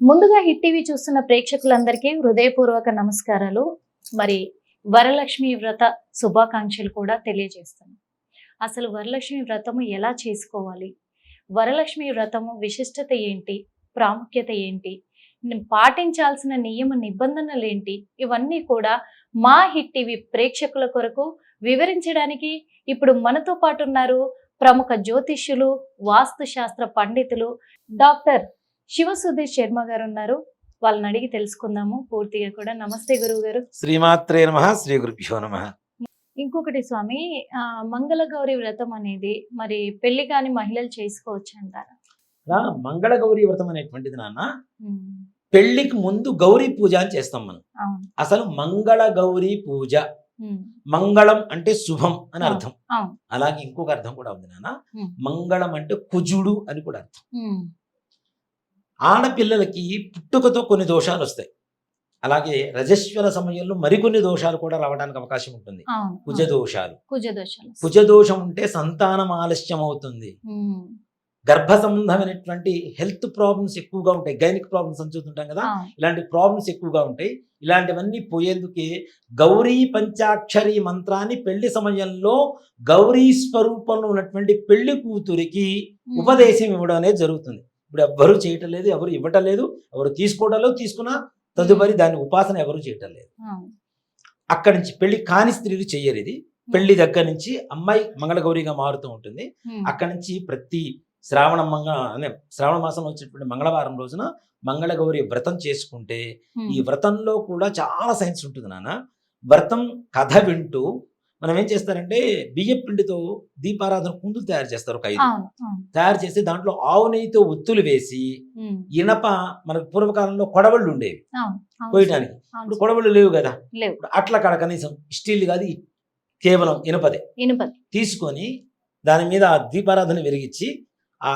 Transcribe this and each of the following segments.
ముందుగా hit TV చూస్తున్న ప్రేక్షకులందరికీ హృదయపూర్వక నమస్కారాలు. మరి వరలక్ష్మి వ్రత శుభాకాంక్షలు కూడా తెలియజేస్తాను. అసలు వరలక్ష్మి వ్రతము ఎలా చేసుకోవాలి, వరలక్ష్మి వ్రతము విశిష్టత ఏంటి, ప్రాముఖ్యత ఏంటి, పాటించాల్సిన నియమ నిబంధనలు ఏంటి, ఇవన్నీ కూడా మా హిట్ టీవీ ప్రేక్షకుల కొరకు వివరించడానికి ఇప్పుడు మనతో పాటు ఉన్నారు ప్రముఖ జ్యోతిష్యులు, వాస్తు శాస్త్ర పండితులు డాక్టర్ శివ సుధీర్ శర్మ గారు ఉన్నారు. వాళ్ళని అడిగి తెలుసుకుందాము పూర్తిగా కూడా. నమస్తే గురువు గారు. శ్రీమాత్రే నమః. శ్రీ గురుభ్యో నమః. ఇంకొకటి స్వామి, మంగళ గౌరి వ్రతం అనేది మరి పెళ్లి కాని మహిళలు చేసుకోవచ్చు అంటారా? మంగళ గౌరీ వ్రతం అనేటువంటిది నాన్న పెళ్లికి ముందు గౌరీ పూజ అని చేస్తాం మనం. అసలు మంగళ గౌరీ పూజ, మంగళం అంటే శుభం అని అర్థం. అలాగే ఇంకొక అర్థం కూడా ఉంది నాన్న, మంగళం అంటే కుజుడు అని కూడా అర్థం. ఆడపిల్లలకి పుట్టుకతో కొన్ని దోషాలు వస్తాయి, అలాగే రజస్వల సమయంలో మరికొన్ని దోషాలు కూడా రావడానికి అవకాశం ఉంటుంది. కుజదోషాలు. కుజదోషం ఉంటే సంతానం ఆలస్యం అవుతుంది, గర్భ సంబంధమైనటువంటి హెల్త్ ప్రాబ్లమ్స్ ఎక్కువగా ఉంటాయి, గైనిక్ ప్రాబ్లమ్స్ అని చూస్తుంటాం కదా, ఇలాంటి ప్రాబ్లమ్స్ ఎక్కువగా ఉంటాయి. ఇలాంటివన్నీ పోయేందుకే గౌరీ పంచాక్షరి మంత్రాన్ని పెళ్లి సమయంలో గౌరీ స్వరూపంలో ఉన్నటువంటి పెళ్లి కూతురికి ఉపదేశం ఇవ్వడం అనేది జరుగుతుంది. ఇప్పుడు ఎవ్వరూ చేయటం లేదు, ఎవరు ఇవ్వటం లేదు, ఎవరు తీసుకోవడం లేదు, తీసుకున్నా తదుపరి దాని ఉపాసన ఎవరు చేయటం లేదు. అక్కడి నుంచి పెళ్లి కాని స్త్రీలు చెయ్యరు. ఇది పెళ్లి దగ్గర నుంచి అమ్మాయి మంగళగౌరిగా మారుతూ ఉంటుంది. అక్కడి నుంచి ప్రతి శ్రావణ మాసంలో వచ్చేటువంటి మంగళవారం రోజున మంగళగౌరి వ్రతం చేసుకుంటే, ఈ వ్రతంలో కూడా చాలా సైన్స్ ఉంటుంది నాన్న. వ్రతం కథ వింటూ మనం ఏం చేస్తారంటే బియ్యం పిండితో దీపారాధన కుందులు తయారు చేస్తారు, ఒక 5 తయారు చేసి దాంట్లో ఆవు నెయ్యితో ఒత్తులు వేసి, ఇనప మనకు పూర్వకాలంలో కొడవళ్ళు ఉండేవి పోయటానికి, ఇప్పుడు కొడవళ్ళు లేవు కదా, అట్ల కాడ కనీసం స్టీల్ కాదు, కేవలం ఇనపదే తీసుకొని దాని మీద దీపారాధన వెలిగించి ఆ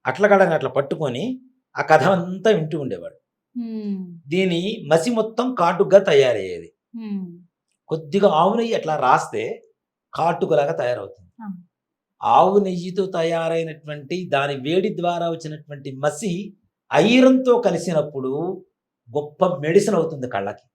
అట్ల కాడని అట్లా పట్టుకొని ఆ కథ అంతా వింటూ ఉండేవాడు. దీని మసి మొత్తం కాటుగా తయారయ్యేది. కొద్దిగా ఆవు నెయ్యి అట్లా రాస్తే కాటుకలాగా తయారవుతుంది. ఆవు నెయ్యితో తయారైనటువంటి దాని వేడి ద్వారా వచ్చినటువంటి మసి ఐరన్తో కలిసినప్పుడు గొప్ప మెడిసిన్ అవుతుంది కళ్ళకి.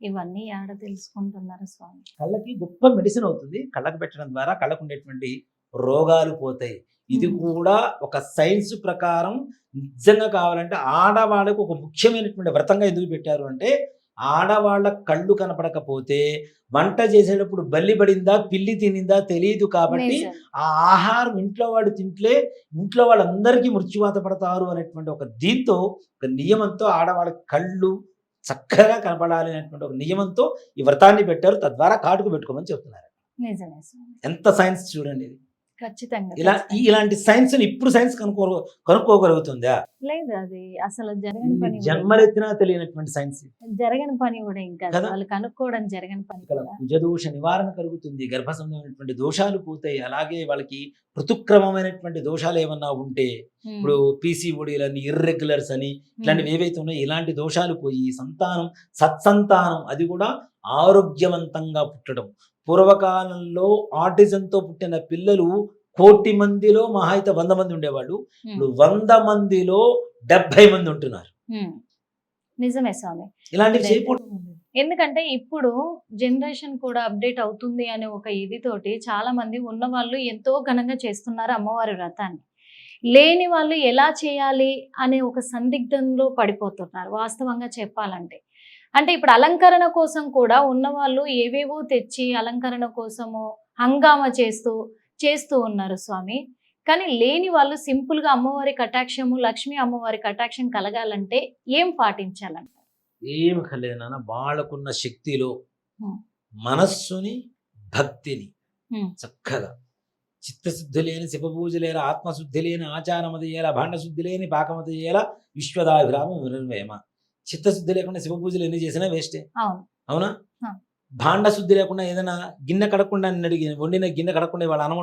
ఇవన్నీ ఆడ తెలుసుకుంటున్నారు స్వామి. కళ్ళకి గొప్ప మెడిసిన్ అవుతుంది. కళ్ళకు పెట్టడం ద్వారా కళ్ళకు ఉండేటువంటి రోగాలు పోతాయి. ఇది కూడా ఒక సైన్స్ ప్రకారం నిజంగా కావాలంటే ఆడవాళ్ళకు ఒక ముఖ్యమైనటువంటి వ్రతంగా ఎందుకు పెట్టారు అంటే, ఆడవాళ్ళ కళ్ళు కనపడకపోతే వంట చేసేటప్పుడు బల్లి పడిందా పిల్లి తినిందా తెలియదు కాబట్టి ఆ ఆహారం ఇంట్లో వాడు తింటే ఇంట్లో వాళ్ళందరికీ మృత్యువాత పడతారు అనేటువంటి ఒక దీంతో, ఒక నియమంతో ఆడవాళ్ళ కళ్ళు చక్కగా కనపడాలి అనేటువంటి ఒక నియమంతో ఈ వ్రతాన్ని పెట్టారు. తద్వారా కాటుకు పెట్టుకోమని చెప్తున్నారు. ఎంత సైన్స్ చూడండి ఇది. ఖచ్చితంగా ఇలాంటి సైన్స్ ఇప్పుడు సైన్స్ కనుక్కోగలుగుతుందా? లేదు, అది అసలు జరగని పని, జన్మలెత్తినా తెలియనటువంటి సైన్స్, జరగని పని కూడా ఇంకా వాళ్ళు కనుక్కోవడం జరగని పని. కుజదోష నివారణ కలుగుతుంది, గర్భ సంబంధమైనటువంటి దోషాలు పోతాయి. అలాగే వాళ్ళకి ఋతుక్రమమైనటువంటి దోషాలు ఏమన్నా ఉంటే, ఇప్పుడు పీసీఓడీలని, ఇర్రెగ్యులర్స్ అని ఇట్లాంటివి ఏవైతే ఉన్నాయో ఇలాంటి దోషాలు పోయి సంతానం, సత్సంతానం, అది కూడా ఆరోగ్యవంతంగా పుట్టడం. పూర్వకాలంలో ఆటిజంతో పుట్టిన పిల్లలు 1,000,000 మందిలో మహా అయితే 100 మంది ఉండేవాళ్ళు, ఇప్పుడు 100 మందిలో 70 మంది ఉంటున్నారు. నిజమే స్వామి. ఇలాంటివి చేయకూడదు. ఎందుకంటే ఇప్పుడు జనరేషన్ కూడా అప్డేట్ అవుతుంది అనే ఒక ఇదితోటి చాలా మంది ఉన్న వాళ్ళు ఎంతో ఘనంగా చేస్తున్నారు అమ్మవారి వ్రతాన్ని. లేని వాళ్ళు ఎలా చేయాలి అనే ఒక సందిగ్ధంలో పడిపోతున్నారు వాస్తవంగా చెప్పాలంటే. అంటే ఇప్పుడు అలంకరణ కోసం కూడా ఉన్నవాళ్ళు ఏవేవో తెచ్చి అలంకరణ కోసము హంగామా చేస్తూ ఉన్నారు స్వామి. కానీ లేని వాళ్ళు సింపుల్ గా అమ్మవారి కటాక్షము, లక్ష్మీ అమ్మవారి కటాక్షం కలగాలంటే ఏం పాటించాలంటారు? ఏం కలేదు నాన్న, వాళ్ళకున్న శక్తిలో మనస్సుని, భక్తిని చక్కగా, చిత్తశుద్ధి లేని శివపూజ లేల, ఆత్మశుద్ధి లేని ఆచారమది ఏల, భాండశుద్ధి లేని పాకమతి ఏల, విశ్వదాభిరామ వినుర్వేమ. చిత్తశుద్ధి లేకుండా శివ పూజలు ఎన్ని చేసినా వేస్టే, అవునా? భాండ శుద్ధి లేకుండా ఏదైనా గిన్నె కడకుండా వండిన గిన్నె కడకుండా వాళ్ళు అన్నం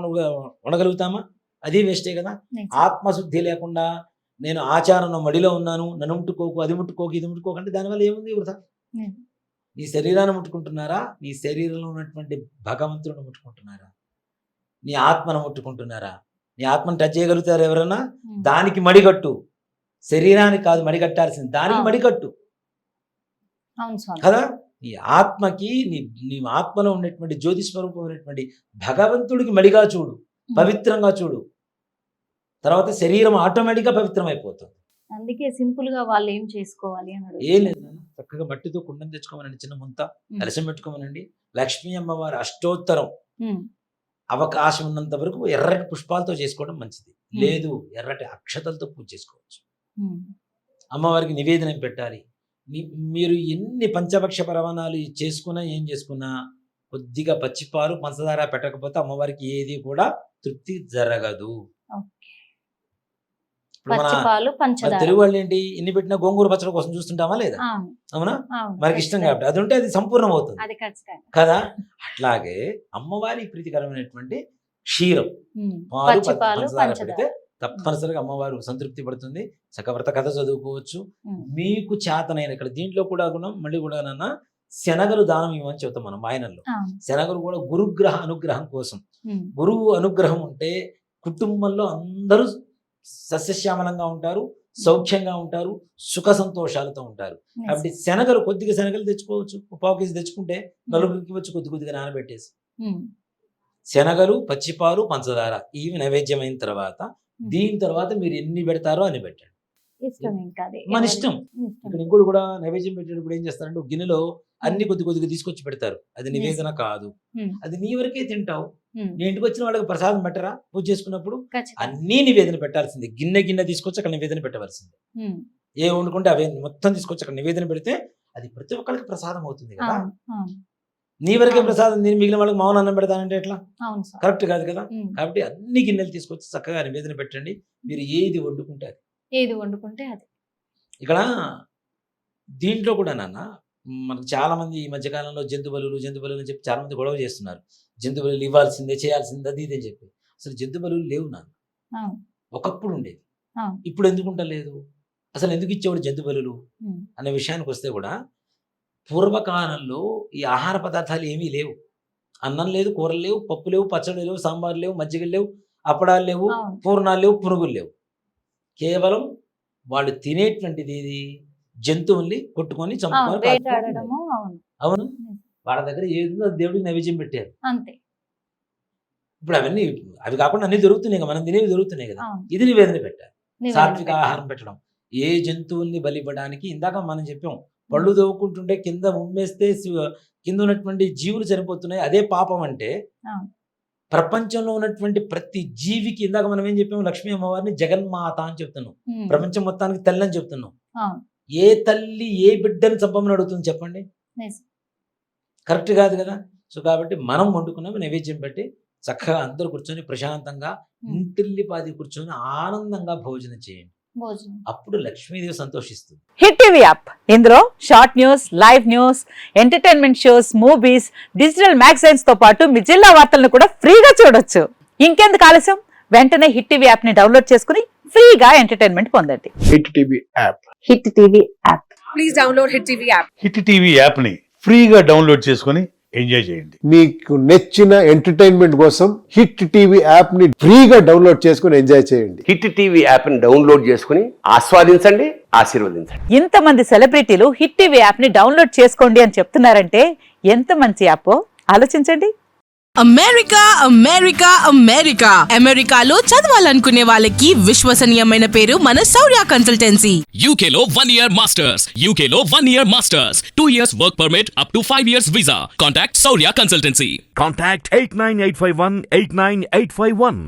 వండగలుగుతామా? అది వేస్టే కదా. ఆత్మశుద్ధి లేకుండా నేను ఆచారం మడిలో ఉన్నాను, నన్ను ముట్టుకోకు, అది ముట్టుకోకు, ఇది ముట్టుకోకు అంటే దానివల్ల ఏముంది? వృధా. నీ శరీరాన్ని ముట్టుకుంటున్నారా? నీ శరీరంలో ఉన్నటువంటి భగవంతుడిని ముట్టుకుంటున్నారా? నీ ఆత్మను ముట్టుకుంటున్నారా? నీ ఆత్మను టచ్ చేయగలుగుతారు ఎవరన్నా? దానికి మడిగట్టు, శరీరానికి కాదు మడిగట్టాల్సింది, దానికి మడిగట్టు కదా. నీ ఆత్మకి నీ ఆత్మలో ఉన్నటువంటి జ్యోతి స్వరూపమైనటువంటి భగవంతుడికి మడిగా చూడు, పవిత్రంగా చూడు, తర్వాత శరీరం ఆటోమేటిక్గా పవిత్రం అయిపోతుంది. అందుకే సింపుల్ గా వాళ్ళు ఏం చేసుకోవాలి అని ఏం లేదు, చక్కగా మట్టితో కుండం తెచ్చుకోమనండి, చిన్న ముంత కలశం పెట్టుకోమనండి. లక్ష్మీ అమ్మవారి అష్టోత్తరం అవకాశం ఉన్నంత వరకు ఎర్రటి పుష్పాలతో చేసుకోవడం మంచిది. లేదు, ఎర్రటి అక్షతలతో పూజ చేసుకోవచ్చు. అమ్మవారికి నివేదన పెట్టాలి. మీరు ఎన్ని పంచభక్ష పరమాణాలు చేసుకున్నా ఏం చేసుకున్నా కొద్దిగా పచ్చిపాలు పంచదార పెట్టకపోతే అమ్మవారికి ఏది కూడా తృప్తి జరగదు. తెలుగు వాళ్ళు ఏంటి, ఎన్ని పెట్టినా గోంగూర పచ్చడి కోసం చూస్తుంటామా లేదా? అవునా? మనకి ఇష్టం కాబట్టి అది ఉంటే అది సంపూర్ణం అవుతుంది కదా. అట్లాగే అమ్మవారి ప్రీతికరమైనటువంటి క్షీరం, పాలు, పంచదార పెడితే తప్పనిసరిగా అమ్మవారు సంతృప్తి పడుతుంది. చక్రవర్త కథ చదువుకోవచ్చు. మీకు చేతనైన ఇక్కడ దీంట్లో కూడా మళ్ళీ కూడా శనగలు దానం ఇవ్వమని చెబుతాం మనం వాయనంలో. శనగలు కూడా గురుగ్రహ అనుగ్రహం కోసం. గురువు అనుగ్రహం ఉంటే కుటుంబంలో అందరూ సస్యశ్యామలంగా ఉంటారు, సౌఖ్యంగా ఉంటారు, సుఖ సంతోషాలతో ఉంటారు. కాబట్టి శనగలు కొద్దిగా శనగలు తెచ్చుకోవచ్చు. 1/4 కేజీ తెచ్చుకుంటే నలుగురికి వచ్చి కొద్దిగా నానబెట్టేసి శనగలు, పచ్చిపాలు, పంచదార ఇవి నైవేద్యమైన తర్వాత దీని తర్వాత మీరు ఎన్ని పెడతారో అని పెట్టండి, మన ఇష్టం. ఇక్కడ ఇంకోటి కూడా నైవేద్యం పెట్టేటప్పుడు ఏం చేస్తారంటే ఒక గిన్నెలో అన్ని కొద్దిగా తీసుకొచ్చి పెడతారు. అది నివేదన కాదు, అది నీ వరకే తింటావు. నీ ఇంటికి వచ్చిన వాళ్ళకి ప్రసాదం పెట్టరా? పూజ చేసుకున్నప్పుడు అన్ని నివేదన పెట్టాల్సింది. గిన్నె తీసుకొచ్చి అక్కడ నివేదన పెట్టవలసింది. ఏ వండుకుంటే అవే మొత్తం తీసుకొచ్చి అక్కడ నివేదన పెడితే అది ప్రతి ఒక్కరికి ప్రసాదం అవుతుంది కదా. నీ వరకే ప్రసాదం తిని మిగిలిన వాళ్ళకి మౌన అన్నం పెడతానంటే ఎట్లా? కరెక్ట్ కాదు కదా. కాబట్టి అన్ని గిన్నెలు తీసుకొచ్చి చక్కగా నివేదన పెట్టండి. మీరు ఏది వండుకుంటే అది. ఇక్కడ దీంట్లో కూడా నాన్న మనకు చాలా మంది ఈ మధ్యకాలంలో జంతుబలులు అని చెప్పి చాలా మంది గొడవ చేస్తున్నారు. జంతుబలులు ఇవ్వాల్సిందే, చేయాల్సిందే, అది అని చెప్పి. అసలు జంతుబలులు లేవు నాన్న. ఒకప్పుడు ఉండేది, ఇప్పుడు ఎందుకుంటా లేదు. అసలు ఎందుకు ఇచ్చేవాడు జంతుబలులు అనే విషయానికి వస్తే కూడా పూర్వకాలంలో ఈ ఆహార పదార్థాలు ఏమీ లేవు. అన్నం లేదు, కూరలు లేవు, పప్పు లేవు, పచ్చళ్ళు లేవు, సాంబార్ లేవు, మజ్జిగలు లేవు, అప్పడాలు లేవు, పూర్ణాలు లేవు, పునుగులు లేవు. కేవలం వాళ్ళు తినేటువంటిది ఏది? జంతువుల్ని కొట్టుకొని చంపుకొని. అవును, వాళ్ళ దగ్గర ఏదో దేవుడికి నైవేద్యం పెట్టారు అంతే. ఇప్పుడు అవి కాకుండా అన్ని దొరుకుతున్నాయి కదా, మనం తినేవి దొరుకుతున్నాయి కదా. ఇది నివేదన పెట్టారు. సాత్విక ఆహారం పెట్టడం. ఏ జంతువుల్ని బలివ్వడానికి ఇందాక మనం చెప్పాం, పళ్ళు తవ్వుకుంటుంటే కింద ఉమ్మేస్తే కింద ఉన్నటువంటి జీవులు చనిపోతున్నాయి, అదే పాపం అంటే ప్రపంచంలో ఉన్నటువంటి ప్రతి జీవికి ఇందాక మనం ఏం చెప్పాము, లక్ష్మీ అమ్మవారిని జగన్మాత అని చెప్తున్నాం, ప్రపంచం మొత్తానికి తల్లి అని చెప్తున్నాం. ఏ తల్లి ఏ బిడ్డని చంపమని అడుగుతుంది చెప్పండి? కరెక్ట్ కాదు కదా. సో కాబట్టి మనం వండుకున్నాము నైవేద్యం పెట్టి చక్కగా అందరూ కూర్చొని ప్రశాంతంగా ఇంటిల్లిపాది కూర్చొని ఆనందంగా భోజనం చేయండి. అప్పుడు లక్ష్మీదేవి సంతోషిస్తుంది. హిట్ టీవీ యాప్, ఇందులో short news, live news, entertainment shows, movies, digital magazines తో పాటు మీ జిల్లా వార్తలను కూడా ఫ్రీగా చూడొచ్చు. ఇంకెందుకు ఆలస్యం, వెంటనే హిట్ టీవీ యాప్ ని డౌన్లోడ్ చేసుకుని ఫ్రీగా ఎంటర్టైన్మెంట్ పొందండి. Hit TV app. Hit TV app. Please download hit TV app. Hit TV app ని ఫ్రీగా డౌన్లోడ్ చేసుకుని ఎంజాయ్ చేయండి. మీకు నచ్చిన ఎంటర్టైన్మెంట్ కోసం హిట్ టీవీ యాప్ ని ఫ్రీగా డౌన్లోడ్ చేసుకుని ఎంజాయ్ చేయండి. హిట్ టీవీ యాప్ ని డౌన్లోడ్ చేసుకుని ఆస్వాదించండి, ఆశీర్వదించండి. ఇంతమంది సెలబ్రిటీలు హిట్ టీవీ యాప్ ని డౌన్లోడ్ చేసుకోండి అని చెప్తున్నారంటే ఎంత మంచి యాప్ ఆలోచించండి. అమెరికా అమెరికా అమెరికా అమెరికాలో చదవాలనుకునే వాళ్ళకి విశ్వసనీయమైన పేరు మన శౌర్య కన్సల్టెన్సీ. UK లో 1 year masters, UK లో 1 year masters, 2 years work permit up to 5 years visa. Contact Saurya Consultancy. Contact 89851 89851.